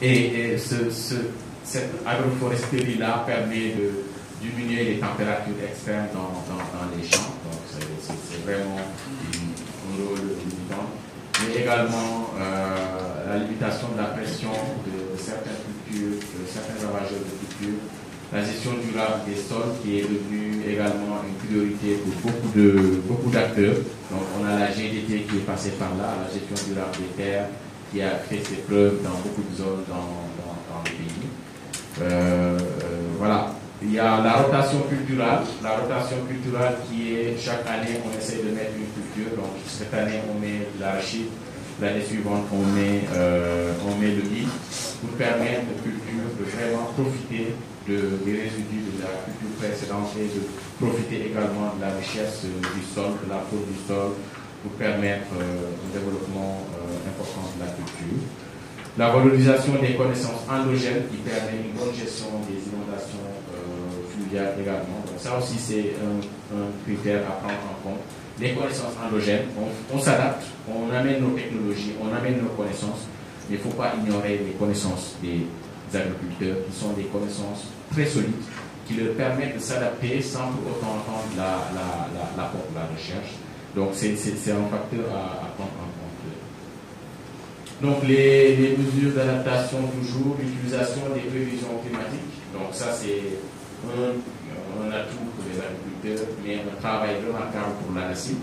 Et cette agroforesterie-là permet de diminuer les températures extrêmes dans les champs. Donc c'est vraiment un rôle limitant. Mais également la limitation de la pression de certaines cultures, de certains ravageurs de cultures. La gestion durable des sols qui est devenue également une priorité pour beaucoup d'acteurs. Donc on a la GDT qui est passée par là, la gestion durable des terres, qui a fait ses preuves dans beaucoup de zones dans le pays. Voilà. Il y a la rotation culturelle. La rotation culturelle qui est, chaque année, on essaie de mettre une culture. Donc cette année, on met de l'arachide. L'année suivante, on met le riz pour permettre aux cultures de vraiment profiter des résidus de la culture précédente et de profiter également de la richesse du sol, de la faune du sol, pour permettre un développement important de la culture. La valorisation des connaissances endogènes qui permet une bonne gestion des inondations fluviales également. Donc ça aussi, c'est un critère à prendre en compte. Les connaissances endogènes, on s'adapte, on amène nos technologies, on amène nos connaissances, mais il ne faut pas ignorer les connaissances des agriculteurs qui sont des connaissances très solides qui leur permettent de s'adapter sans pour autant entendre l'apport de la recherche. Donc c'est un facteur à prendre en compte. Donc les mesures d'adaptation toujours, l'utilisation des prévisions climatiques. Donc ça c'est un atout pour les agriculteurs, mais un travail remarquable pour l'ANACIM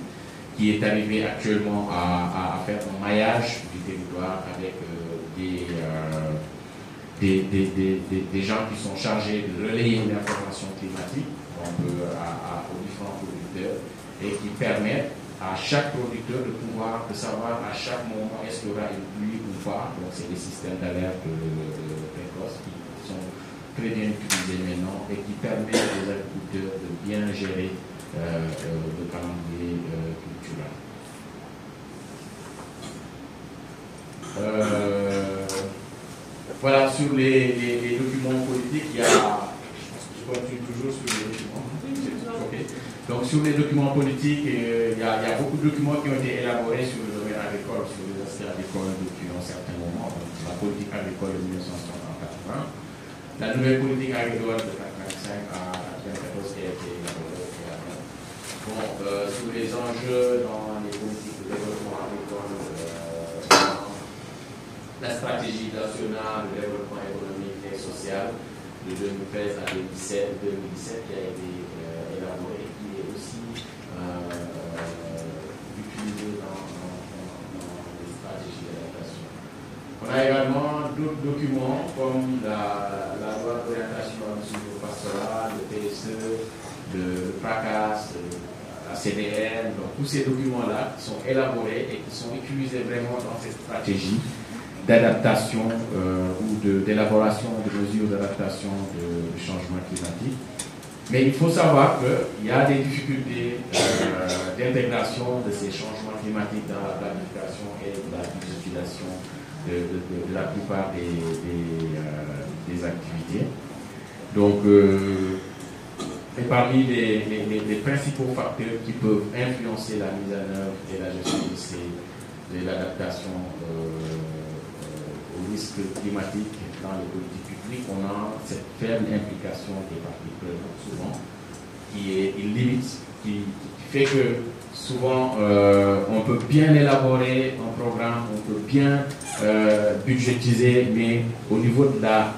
qui est arrivé actuellement à faire un maillage du territoire avec des gens qui sont chargés de relayer l'information climatique aux différents producteurs et qui permettent à chaque producteur de savoir à chaque moment est-ce qu'il y aura une pluie ou pas. Donc c'est des systèmes d'alerte précoces qui sont très bien utilisés maintenant et qui permettent aux agriculteurs de bien gérer le calendrier culturel. Voilà, sur les documents politiques, je continue toujours sur les documents. Okay. Donc sur les documents politiques, il y a beaucoup de documents qui ont été élaborés sur le domaine agricole, sur les aspects agricoles depuis un certain moment. Donc, la politique agricole de 1980, la nouvelle politique agricole de 1985 à 1994 qui a été élaborée. Bon, sur les enjeux dans les politiques de développement agricole, la stratégie nationale de développement économique et social de 2013 à 2017 qui a été élaborée et qui est aussi utilisée dans les stratégies d'adaptation. On a également d'autres documents comme la loi d'orientation sur le pastoral, le PSE, le PACAS, la CDN. Donc tous ces documents-là qui sont élaborés et qui sont utilisés vraiment dans cette stratégie d'adaptation ou d'élaboration de mesures d'adaptation du changement climatique. Mais il faut savoir qu'il y a des difficultés d'intégration de ces changements climatiques dans la planification et de la budgétisation de la plupart des activités. Donc, et parmi les principaux facteurs qui peuvent influencer la mise en œuvre et la gestion de l'adaptation au risque climatique dans les politiques publiques, on a cette faible implication des parties prenantes souvent, qui est une limite, qui fait que souvent on peut bien élaborer un programme, on peut bien budgétiser, mais au niveau de la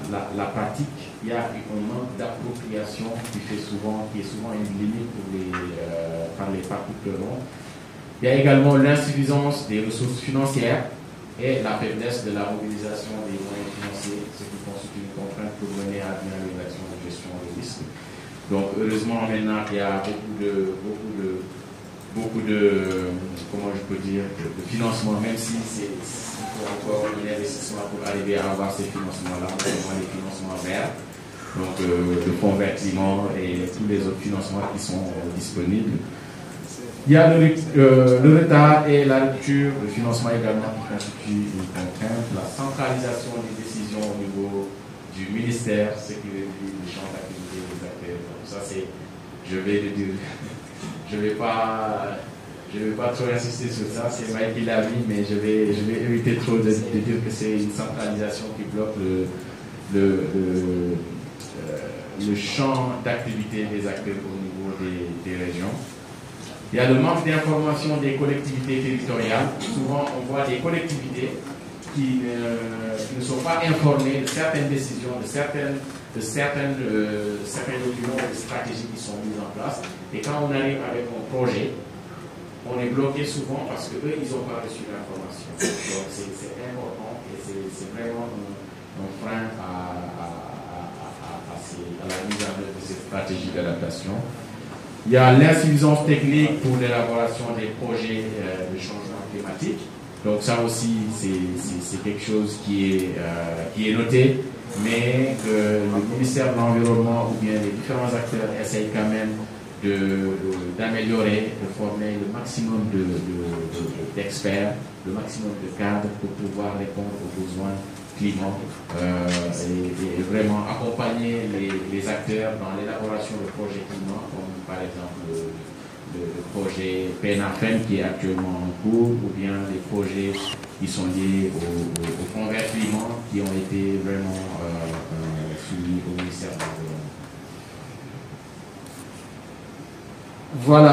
pratique, il y a un manque d'appropriation qui est souvent une limite par les parties prenantes. Il y a également l'insuffisance des ressources financières et la faiblesse de la mobilisation des moyens financiers, ce qui constitue une contrainte pour mener à bien les actions de gestion de risque. Donc heureusement maintenant il y a beaucoup de comment je peux dire, de financement, même si il faut encore un investissement pour arriver à avoir ces financements-là, notamment les financements verts, donc le fonds vert climat et tous les autres financements qui sont disponibles. Il y a le retard et la rupture, le financement également qui constitue une contrainte, la centralisation des décisions au niveau du ministère, ce qui réduit le champ d'activité des acteurs. Donc ça c'est, je vais pas je ne vais pas trop insister sur ça, c'est Mike qui l'a dit, mais je vais éviter trop de dire que c'est une centralisation qui bloque le champ d'activité des acteurs au niveau des régions. Il y a le manque d'information des collectivités territoriales. Souvent, on voit des collectivités qui ne sont pas informées de certaines décisions, de certains documents, de stratégies qui sont mises en place. Et quand on arrive avec un projet, on est bloqué souvent parce qu'eux, ils n'ont pas reçu l'information. Donc, c'est important et c'est vraiment un frein à la mise en œuvre de cette stratégie d'adaptation. Il y a l'insuffisance technique pour l'élaboration des projets de changement climatique. Donc ça aussi, c'est quelque chose qui est noté, mais que le ministère de l'Environnement ou bien les différents acteurs essayent quand même d'améliorer, de former le maximum d'experts, le maximum de cadres pour pouvoir répondre aux besoins climat et vraiment accompagner les acteurs dans l'élaboration de projets climat, comme par exemple le projet PNAFEM qui est actuellement en cours, ou bien les projets qui sont liés au fonds vert climat qui ont été vraiment soumis au ministère de l'Environnement. Voilà.